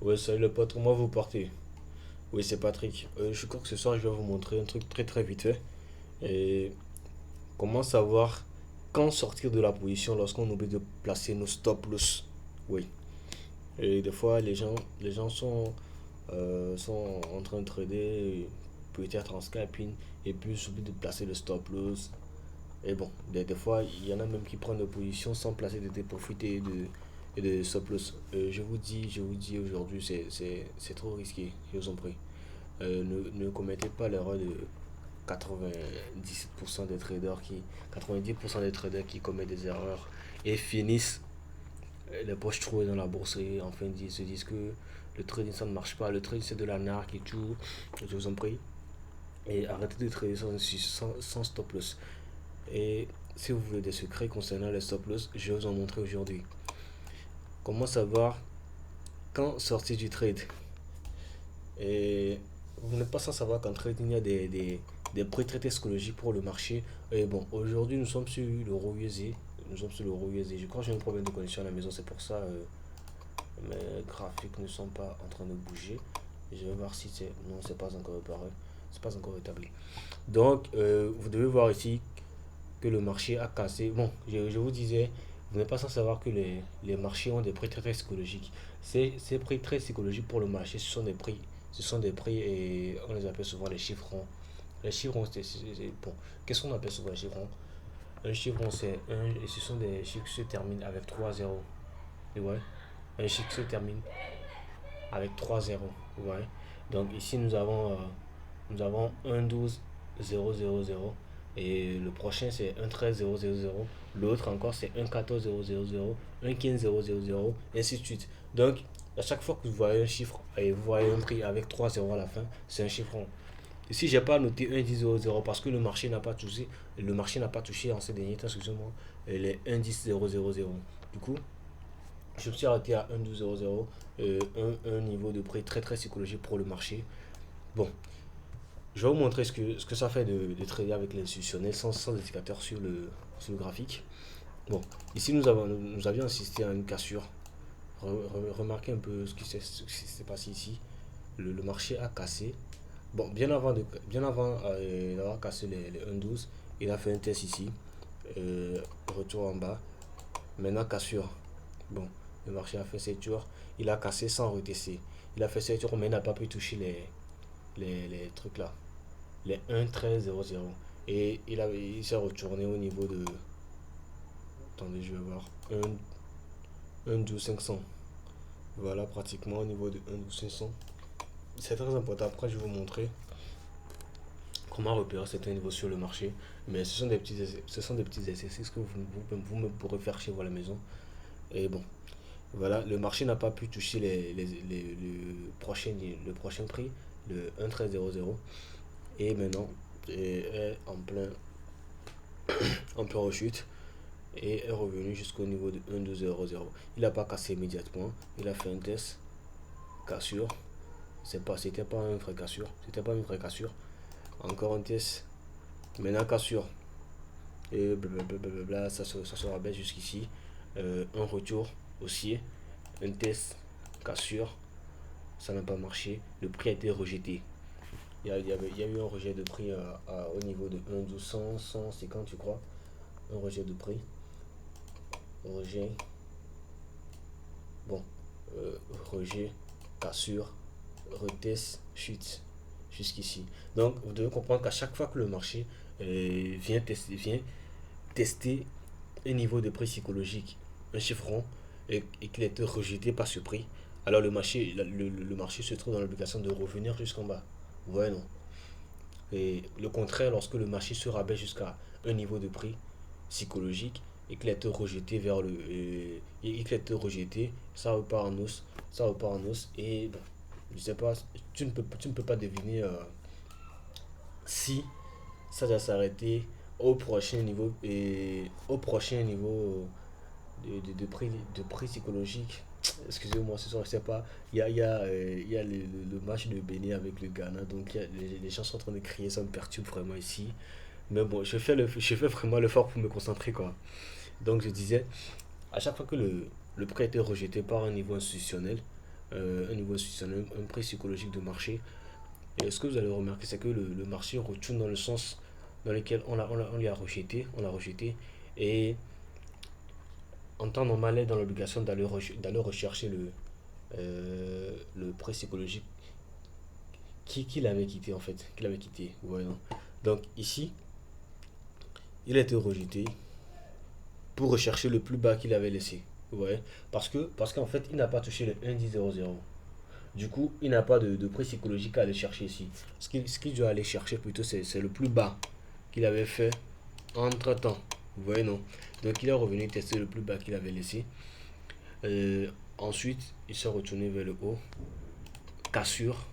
Ouais, salut le pote, comment vous portez? Oui, c'est Patrick. Je crois que ce soir, je vais vous montrer un truc très très vite fait. Et comment savoir quand sortir de la position lorsqu'on oublie de placer nos stop loss. Oui. Et des fois, les gens sont en train de trader, peut-être en scalping, et puis ils oublient de placer le stop loss. Et bon, des fois, il y en a même qui prennent des positions sans placer de profit et de stop loss. Je vous dis aujourd'hui, c'est trop risqué, je vous en prie. Ne commettez pas l'erreur de 97% des traders qui 90% des traders qui commettent des erreurs et finissent les poches trouées dans la bourse et enfin se disent que le trading ça ne marche pas, le trading c'est de la narque et tout. Je vous en prie. Et arrêtez de trader sans stop loss. Et si vous voulez des secrets concernant les stop loss, je vais vous en montrer aujourd'hui. Comment savoir quand sortir du trade. Et vous n'êtes pas sans savoir qu'en trading, il y a des pré-traités psychologiques pour le marché. Et bon, aujourd'hui, nous sommes sur l'euro USD. Nous sommes sur l'euro USD. Je crois que j'ai un problème de connexion à la maison, c'est pour ça mes graphiques ne sont pas en train de bouger. Je vais voir si c'est. Non, c'est pas encore réparé. C'est pas encore rétabli. Donc, vous devez voir ici que le marché a cassé. Bon, je vous disais, vous n'êtes pas sans savoir que les marchés ont des prix très, très psychologiques. Ces prix très psychologiques pour le marché, ce sont des prix et on les appelle souvent les chiffres ronds. Les chiffres ronds, bon, qu'est-ce qu'on appelle souvent les chiffres ronds? Un chiffre rond, c'est un, et ce sont des chiffres qui se terminent avec 3 zéros. Et ouais, un chiffre qui se termine avec 3 zéros. Ouais. Donc ici, nous avons un 12 0 0 0 et le prochain c'est un 13 0 0 0. L'autre encore c'est un 14 0 0 0, un 15 0 0 0, et ainsi de suite. Donc à chaque fois que vous voyez un chiffre et vous voyez un prix avec 3 zéros à la fin, c'est un chiffre rond. Ici, j'ai pas noté un 10 0 0 parce que le marché n'a pas touché en ces derniers temps, excusez-moi, les 1 10 0 0 0. Du coup, je me suis arrêté à 1 12 0 0, un niveau de prix très très psychologique pour le marché. Bon, je vais vous montrer ce que ça fait de trader avec l'institutionnel sans indicateur sur le graphique. Bon, ici nous avions assisté à une cassure. Remarquez un peu ce qui s'est passé ici. Le marché a cassé. Bon, bien avant d'avoir cassé les 1,12, il a fait un test ici. Retour en bas. Maintenant, cassure. Bon, le marché a fait ses tours. Il a cassé sans retester. Il a fait ses tours, mais il n'a pas pu toucher les trucs là. Les 1,1300. Et il s'est retourné au niveau de. Attendez, je vais voir. 1,12,500. Voilà, pratiquement au niveau de 1,12,500. C'est très important. Après, je vais vous montrer comment repérer certains niveaux sur le marché. Mais ce sont des petits exercices que vous me pourrez faire chez vous à la maison. Et bon, voilà, le marché n'a pas pu toucher le prochain prix, le 1,1300. Et maintenant, est en plein rechute et est revenu jusqu'au niveau de 1,1200. Il n'a pas cassé immédiatement. Il a fait un test, cassure. C'était pas une vraie cassure. C'était pas une vraie cassure. Encore un test. Maintenant cassure. Et blablabla, ça se rabaisse jusqu'ici. Un retour haussier. Un test, cassure. Ça n'a pas marché. Le prix a été rejeté. Il y a eu un rejet de prix au niveau de 1,1200, 150, je crois. Un rejet de prix. Rejet. Bon. euh, Rejet, cassure, retest, chute jusqu'ici. Donc, vous devez comprendre qu'à chaque fois que le marché vient tester un niveau de prix psychologique, un chiffre rond, et qu'il a été rejeté par ce prix, alors le marché se trouve dans l'obligation de revenir jusqu'en bas. Vous voyez, non? Et le contraire, lorsque le marché se rabaisse jusqu'à un niveau de prix psychologique et qu'il a été rejeté et qu'il a été rejeté, ça repart en hausse, ça repart en hausse. Et bon, je sais pas, tu ne peux pas deviner si ça va s'arrêter au prochain niveau de prix psychologique. Excusez-moi, ce soir, je sais pas. Il y a le match de Bénin avec le Ghana, donc les gens sont en train de crier, ça me perturbe vraiment ici. Mais bon, je fais vraiment l'effort pour me concentrer, quoi. Donc je disais, à chaque fois que le prêt était rejeté par un niveau institutionnel, un niveau institutionnel, un prix psychologique de marché. Et ce que vous allez remarquer, c'est que le marché retourne dans le sens dans lequel on l'a rejeté, et en temps normal, elle est dans l'obligation d'aller rechercher le prix psychologique qui l'avait quitté en fait, qui l'avait quitté. Ouais, non. Donc ici, il a été rejeté pour rechercher le plus bas qu'il avait laissé. Ouais, parce qu'en fait, il n'a pas touché le 1,1000. Du coup, il n'a pas de prix psychologique à aller chercher ici. Ce qu'il doit aller chercher plutôt, c'est le plus bas qu'il avait fait entre temps. Vous voyez, non? Donc, il est revenu tester le plus bas qu'il avait laissé. Ensuite, il s'est retourné vers le haut. Cassure.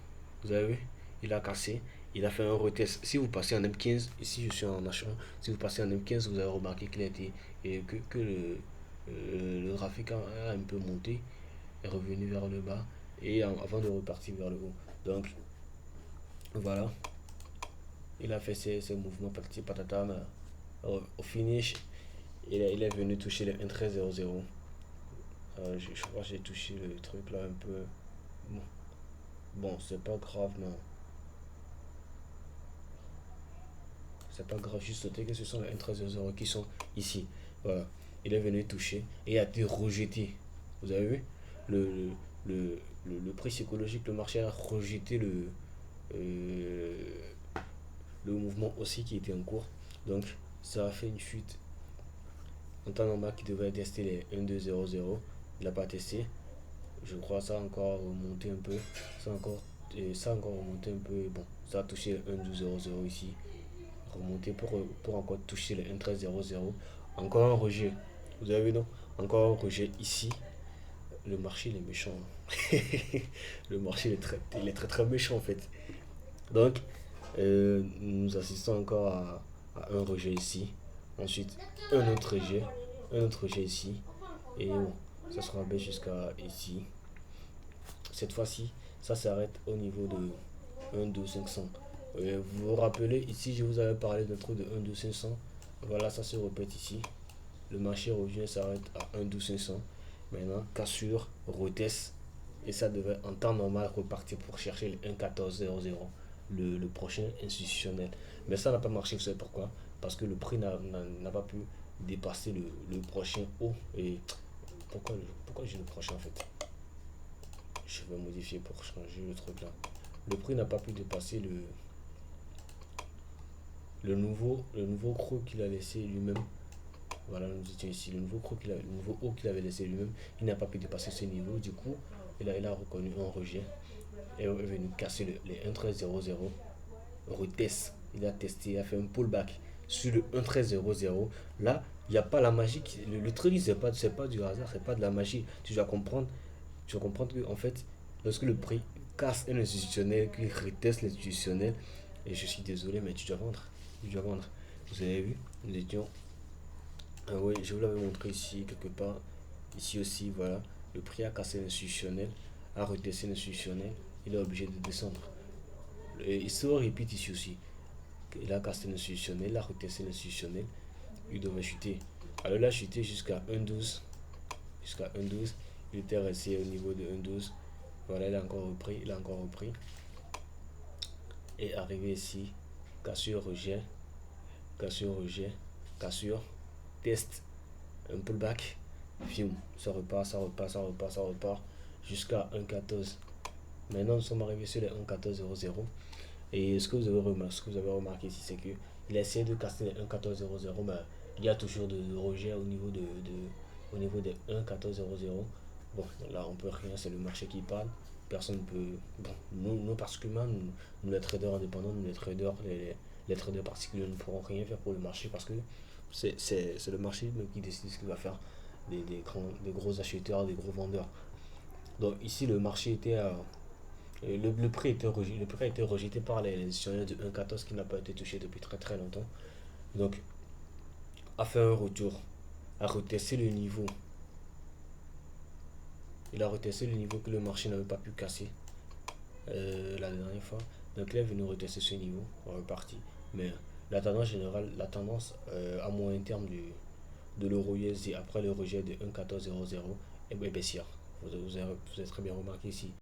Vous avez vu? Il a cassé. Il a fait un retest. Si vous passez en M15, ici je suis en H1, si vous passez en M15, vous avez remarqué qu'il a été, et que le graphique a un peu monté, est revenu vers le bas, et avant de repartir vers le haut. Donc voilà, il a fait ses mouvements petit patata, mais au finish, il est venu toucher le 1,1300. Je crois que j'ai touché le truc là un peu. Bon, c'est pas grave, mais c'est pas grave, juste noter que ce sont les 1,1300 qui sont ici. Voilà, il est venu toucher et il a été rejeté. Vous avez vu le, le, le prix psychologique, le marché a rejeté euh, le mouvement aussi qui était en cours. Donc, ça a fait une chute en temps normal qui devrait tester les 1,200. Il n'a pas testé. Je crois que ça a encore remonté un peu. Ça a encore remonté un peu. Bon, ça a touché le 1,1200 ici. Remonter pour encore toucher le 1,1300. Encore un rejet. Vous avez vu, non? Encore un rejet ici. Le marché il est méchant. Le marché il est très très méchant en fait. Donc, nous assistons encore à un rejet ici. Ensuite, un autre rejet ici. Et bon, ça se rabaisse jusqu'à ici. Cette fois-ci, ça s'arrête au niveau de 1,2500. Vous vous rappelez, ici, je vous avais parlé d'un truc de 1,2500. Voilà, ça se répète ici. Le marché revient, s'arrête à 1,2500. Maintenant, cassure, retest. Et ça devait en temps normal repartir pour chercher le 1,1400, le prochain institutionnel. Mais ça n'a pas marché, vous savez pourquoi? Parce que le prix n'a pas pu dépasser le prochain haut. Et pourquoi j'ai le prochain en fait? Je vais modifier pour changer le truc là. Le prix n'a pas pu dépasser le nouveau creux qu'il a laissé lui-même. Voilà, nous étions ici. Le nouveau haut qu'il avait laissé lui-même, il n'a pas pu dépasser ce niveau. Du coup, il a reconnu un rejet et est venu casser les 1,1300. Retest. Il a testé, il a fait un pullback sur le 1,1300. Là, il n'y a pas la magie. Le trading, c'est pas du hasard, c'est pas de la magie. Tu dois comprendre que, en fait, lorsque le prix casse un institutionnel, qu'il reteste l'institutionnel, et je suis désolé, mais tu dois vendre. Tu dois vendre. Vous avez vu, nous étions. Ah oui, je vous l'avais montré ici, quelque part. Ici aussi, voilà. Le prix a cassé l'institutionnel, a retesté l'institutionnel. Il est obligé de descendre. Et il se répète ici aussi. Il a cassé l'institutionnel, il a retesté l'institutionnel. Il devait chuter. Alors il a chuté jusqu'à 1,12. Jusqu'à 1,12. Il était resté au niveau de 1,12. Voilà, il a encore repris. Il a encore repris. Et arrivé ici. Cassure, rejet. Cassure, rejet. Cassure. Test. Un pullback. Fium. Ça repart, ça repart, ça repart, ça repart. Jusqu'à 1,14. Maintenant, nous sommes arrivés sur les 1,1400. Et ce que vous avez remarqué ici, c'est qu'il a essayé de casser les 1,1400, mais il y a toujours de rejet au niveau des 1,1400. Bon, là, on peut rien, c'est le marché qui parle. Personne ne peut. Bon, nous particulièrement, nous les traders indépendants, nous les traders particuliers, ne pourrons rien faire pour le marché parce que c'est le marché même qui décide ce qu'il va faire des gros acheteurs, des gros vendeurs. Donc ici, le marché était à. Le prix le prix a été rejeté par les institutionnels de 1,14 qui n'a pas été touché depuis très très longtemps. Donc, a fait un retour, a retesté le niveau. Il a retesté le niveau que le marché n'avait pas pu casser la dernière fois. Donc, il est venu retester ce niveau, reparti. Mais la tendance générale, la tendance à moyen terme de l'euro USD après le rejet de 1,1400 est baissière. Vous avez très bien remarqué ici.